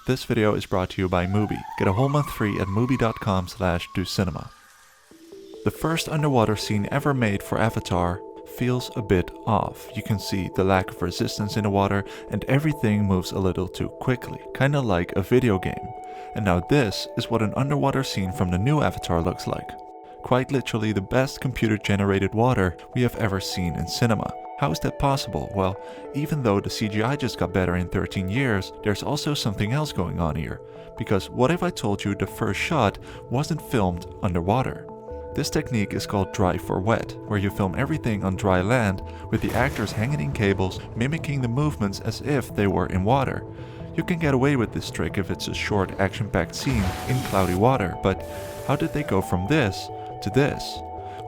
This video is brought to you by Mubi. Get a whole month free at mubi.com/docinema. The first underwater scene ever made for Avatar feels a bit off. You can see the lack of resistance in the water and everything moves a little too quickly, kinda like a video game. And now this is what an underwater scene from the new Avatar looks like. Quite literally the best computer-generated water we have ever seen in cinema. How is that possible? Well, even though the CGI just got better in 13 years, there's also something else going on here. Because what if I told you the first shot wasn't filmed underwater? This technique is called dry for wet, where you film everything on dry land with the actors hanging in cables, mimicking the movements as if they were in water. You can get away with this trick if it's a short action-packed scene in cloudy water, but how did they go from this to this?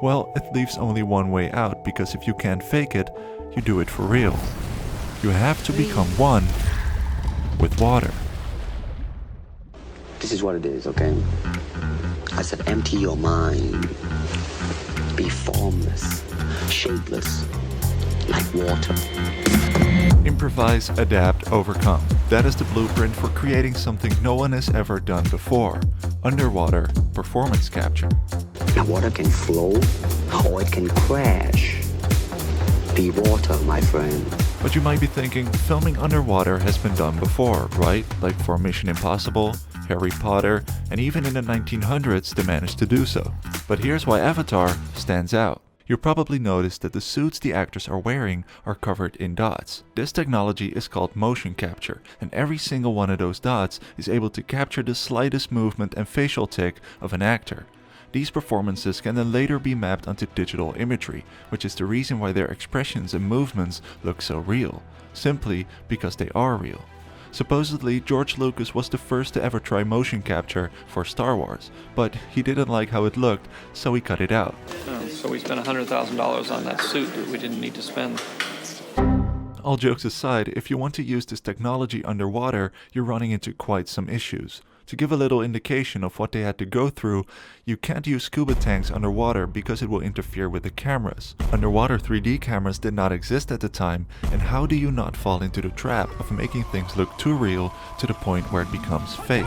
Well, it leaves only one way out, because if you can't fake it, you do it for real. You have to become one with water. This is what it is, okay? I said empty your mind. Be formless, shapeless, like water. Improvise, adapt, overcome. That is the blueprint for creating something no one has ever done before. Underwater performance capture. Now water can flow or it can crash. Be water, my friend. But you might be thinking, filming underwater has been done before, right? Like for Mission Impossible, Harry Potter, and even in the 1900s they managed to do so. But here's why Avatar stands out. You probably noticed that the suits the actors are wearing are covered in dots. This technology is called motion capture, and every single one of those dots is able to capture the slightest movement and facial tic of an actor. These performances can then later be mapped onto digital imagery, which is the reason why their expressions and movements look so real, simply because they are real. Supposedly, George Lucas was the first to ever try motion capture for Star Wars, but he didn't like how it looked, so he cut it out. So we spent $100,000 on that suit that we didn't need to spend. All jokes aside, if you want to use this technology underwater, you're running into quite some issues. To give a little indication of what they had to go through, you can't use scuba tanks underwater because it will interfere with the cameras. Underwater 3D cameras did not exist at the time, and how do you not fall into the trap of making things look too real to the point where it becomes fake?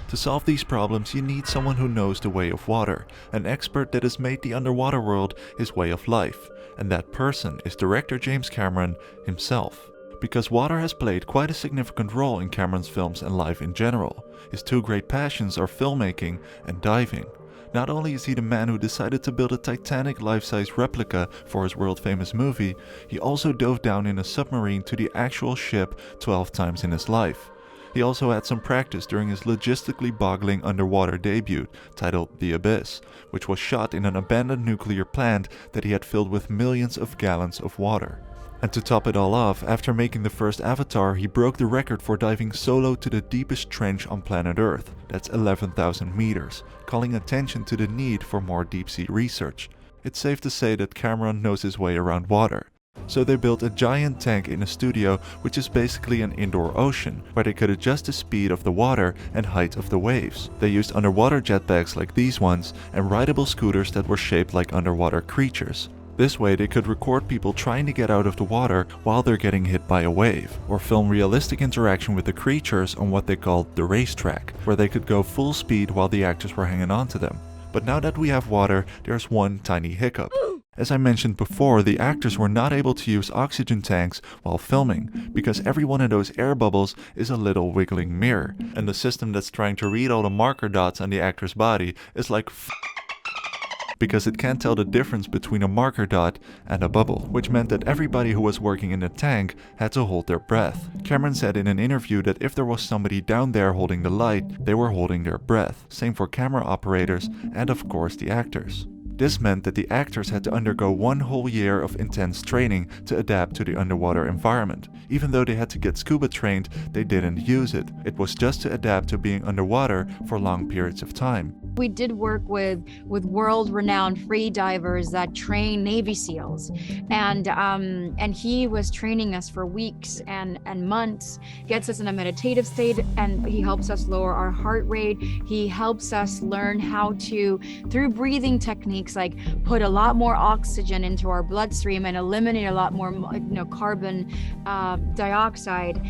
To solve these problems, you need someone who knows the way of water, an expert that has made the underwater world his way of life, and that person is director James Cameron himself. Because water has played quite a significant role in Cameron's films and life in general. His two great passions are filmmaking and diving. Not only is he the man who decided to build a Titanic life-size replica for his world-famous movie, he also dove down in a submarine to the actual ship 12 times in his life. He also had some practice during his logistically boggling underwater debut, titled The Abyss, which was shot in an abandoned nuclear plant that he had filled with millions of gallons of water. And to top it all off, after making the first Avatar, he broke the record for diving solo to the deepest trench on planet Earth, that's 11,000 meters, calling attention to the need for more deep-sea research. It's safe to say that Cameron knows his way around water. So they built a giant tank in a studio, which is basically an indoor ocean, where they could adjust the speed of the water and height of the waves. They used underwater jetpacks like these ones, and rideable scooters that were shaped like underwater creatures. This way they could record people trying to get out of the water while they're getting hit by a wave, or film realistic interaction with the creatures on what they called the racetrack, where they could go full speed while the actors were hanging on to them. But now that we have water, there's one tiny hiccup. As I mentioned before, the actors were not able to use oxygen tanks while filming, because every one of those air bubbles is a little wiggling mirror, and the system that's trying to read all the marker dots on the actor's body is like because it can't tell the difference between a marker dot and a bubble, which meant that everybody who was working in the tank had to hold their breath. Cameron said in an interview that if there was somebody down there holding the light, they were holding their breath. Same for camera operators and of course the actors. This meant that the actors had to undergo one whole year of intense training to adapt to the underwater environment. Even though they had to get scuba trained, they didn't use it. It was just to adapt to being underwater for long periods of time. We did work with world-renowned free divers that train Navy SEALs, and he was training us for weeks and months, gets us in a meditative state, and he helps us lower our heart rate. He helps us learn how to, through breathing techniques, techniques like put a lot more oxygen into our bloodstream and eliminate a lot more, carbon dioxide,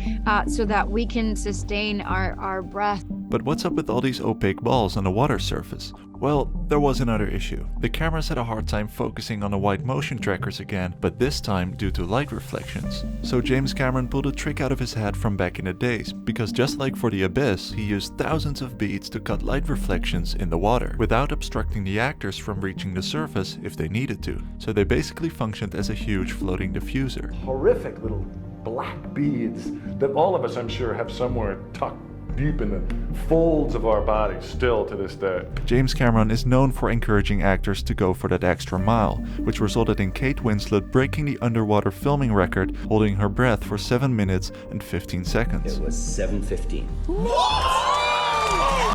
so that we can sustain our breath. But what's up with all these opaque balls on the water surface? Well, there was another issue. The cameras had a hard time focusing on the white motion trackers again, but this time due to light reflections. So James Cameron pulled a trick out of his hat from back in the days, because just like for The Abyss, he used thousands of beads to cut light reflections in the water, without obstructing the actors from reaching the surface if they needed to. So they basically functioned as a huge floating diffuser. Horrific little black beads that all of us, I'm sure, have somewhere tucked deep in the folds of our bodies still to this day. James Cameron is known for encouraging actors to go for that extra mile, which resulted in Kate Winslet breaking the underwater filming record, holding her breath for 7 minutes and 15 seconds. It was 7:15.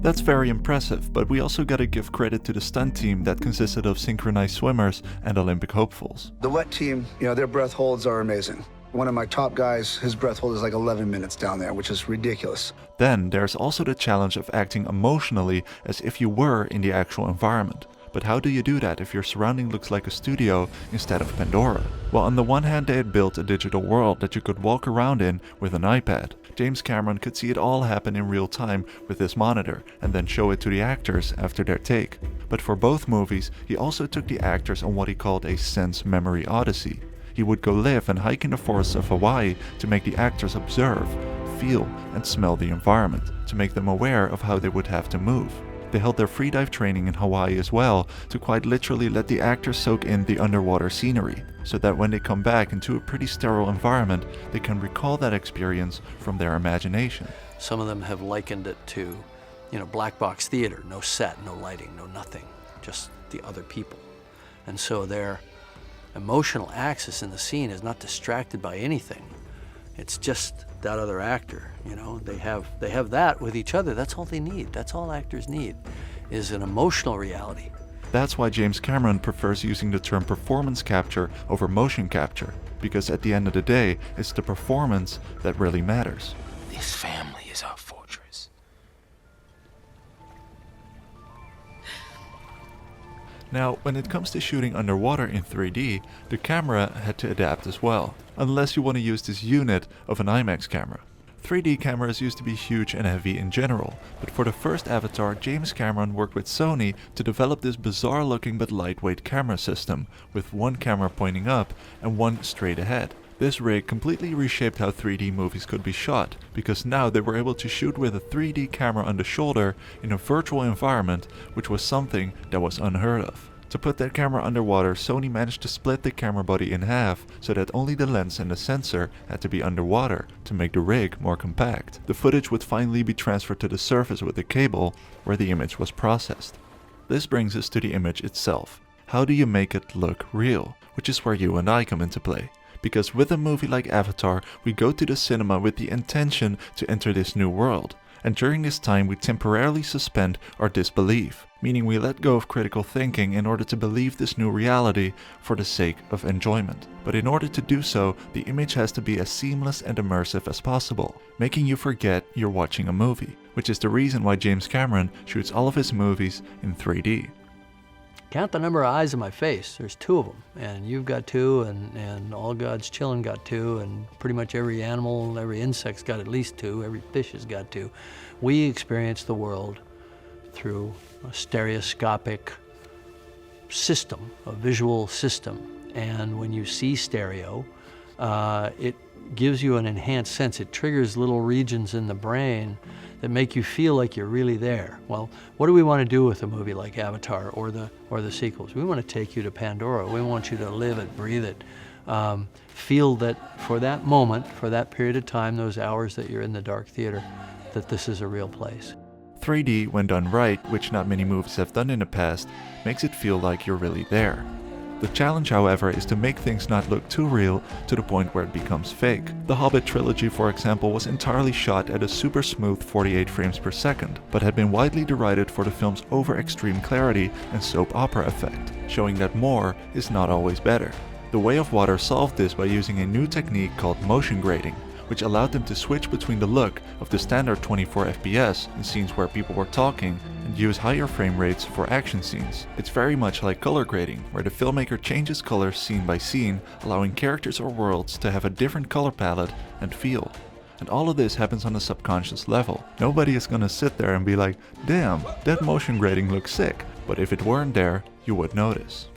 That's very impressive, but we also gotta give credit to the stunt team that consisted of synchronized swimmers and Olympic hopefuls. The wet team, their breath holds are amazing. One of my top guys, his breath hold is like 11 minutes down there, which is ridiculous. Then there's also the challenge of acting emotionally as if you were in the actual environment. But how do you do that if your surrounding looks like a studio instead of Pandora? Well, on the one hand, they had built a digital world that you could walk around in with an iPad. James Cameron could see it all happen in real time with his monitor and then show it to the actors after their take. But for both movies, he also took the actors on what he called a sense memory odyssey. He would go live and hike in the forests of Hawaii to make the actors observe, feel, and smell the environment, to make them aware of how they would have to move. They held their freedive training in Hawaii as well, to quite literally let the actors soak in the underwater scenery, so that when they come back into a pretty sterile environment, they can recall that experience from their imagination. Some of them have likened it to, black box theater, no set, no lighting, no nothing, just the other people. And so their emotional axis in the scene is not distracted by anything. It's just that other actor, they have that with each other. That's all they need. That's all actors need, is an emotional reality. That's why James Cameron prefers using the term performance capture over motion capture, because at the end of the day, it's the performance that really matters. This family is our fortress. Now, when it comes to shooting underwater in 3D, the camera had to adapt as well, unless you want to use this unit of an IMAX camera. 3D cameras used to be huge and heavy in general, but for the first Avatar, James Cameron worked with Sony to develop this bizarre looking but lightweight camera system, with one camera pointing up and one straight ahead. This rig completely reshaped how 3D movies could be shot, because now they were able to shoot with a 3D camera on the shoulder in a virtual environment, which was something that was unheard of. To put that camera underwater, Sony managed to split the camera body in half, so that only the lens and the sensor had to be underwater to make the rig more compact. The footage would finally be transferred to the surface with a cable, where the image was processed. This brings us to the image itself. How do you make it look real? Which is where you and I come into play. Because with a movie like Avatar, we go to the cinema with the intention to enter this new world. And during this time we temporarily suspend our disbelief, meaning we let go of critical thinking in order to believe this new reality for the sake of enjoyment. But in order to do so, the image has to be as seamless and immersive as possible, making you forget you're watching a movie, which is the reason why James Cameron shoots all of his movies in 3D. Count the number of eyes in my face. There's 2 of them, and you've got 2, and all God's children got 2, and pretty much every animal, every insect's got at least 2, every fish has got 2. We experience the world through a stereoscopic system, a visual system, and when you see stereo, it gives you an enhanced sense. It triggers little regions in the brain that make you feel like you're really there. Well, what do we want to do with a movie like Avatar or the sequels? We want to take you to Pandora. We want you to live it, breathe it, feel that for that moment, for that period of time, those hours that you're in the dark theater, that this is a real place. 3D, when done right, which not many movies have done in the past, makes it feel like you're really there. The challenge, however, is to make things not look too real to the point where it becomes fake. The Hobbit trilogy, for example, was entirely shot at a super smooth 48 frames per second, but had been widely derided for the film's over-extreme clarity and soap opera effect, showing that more is not always better. The Way of Water solved this by using a new technique called motion grading, which allowed them to switch between the look of the standard 24 FPS in scenes where people were talking and use higher frame rates for action scenes. It's very much like color grading, where the filmmaker changes colors scene by scene, allowing characters or worlds to have a different color palette and feel. And all of this happens on a subconscious level. Nobody is gonna sit there and be like, damn, that motion grading looks sick. But if it weren't there, you would notice.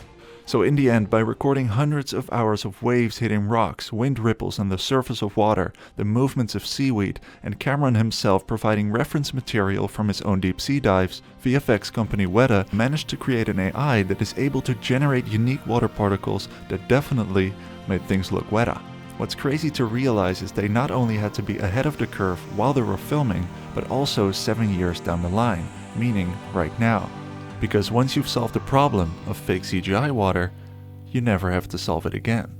So in the end, by recording hundreds of hours of waves hitting rocks, wind ripples on the surface of water, the movements of seaweed, and Cameron himself providing reference material from his own deep sea dives, VFX company Weta managed to create an AI that is able to generate unique water particles that definitely made things look wetter. What's crazy to realize is they not only had to be ahead of the curve while they were filming, but also 7 years down the line, meaning right now. Because once you've solved the problem of fake CGI water, you never have to solve it again.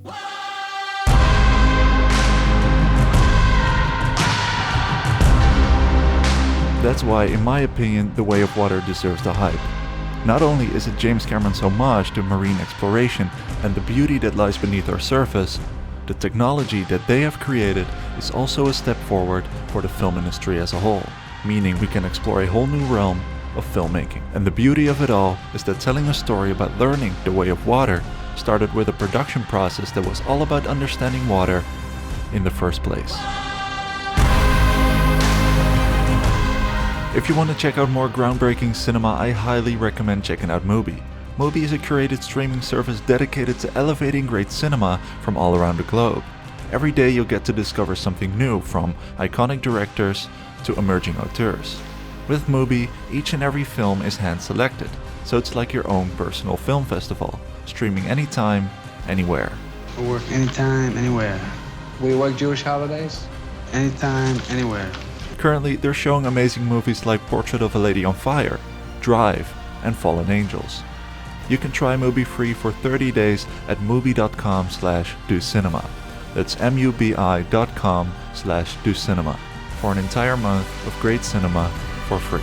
That's why, in my opinion, The Way of Water deserves the hype. Not only is it James Cameron's homage to marine exploration and the beauty that lies beneath our surface, the technology that they have created is also a step forward for the film industry as a whole, meaning we can explore a whole new realm of filmmaking. And the beauty of it all is that telling a story about learning the way of water started with a production process that was all about understanding water in the first place. If you want to check out more groundbreaking cinema, I highly recommend checking out Mubi. Mubi is a curated streaming service dedicated to elevating great cinema from all around the globe. Every day you'll get to discover something new, from iconic directors to emerging auteurs. With Mubi, each and every film is hand-selected, so it's like your own personal film festival, streaming anytime, anywhere. We work anytime, anywhere. We work Jewish holidays? Anytime, anywhere. Currently, they're showing amazing movies like Portrait of a Lady on Fire, Drive, and Fallen Angels. You can try Mubi free for 30 days at mubi.com/docinema. That's mubi.com/docinema for an entire month of great cinema for free.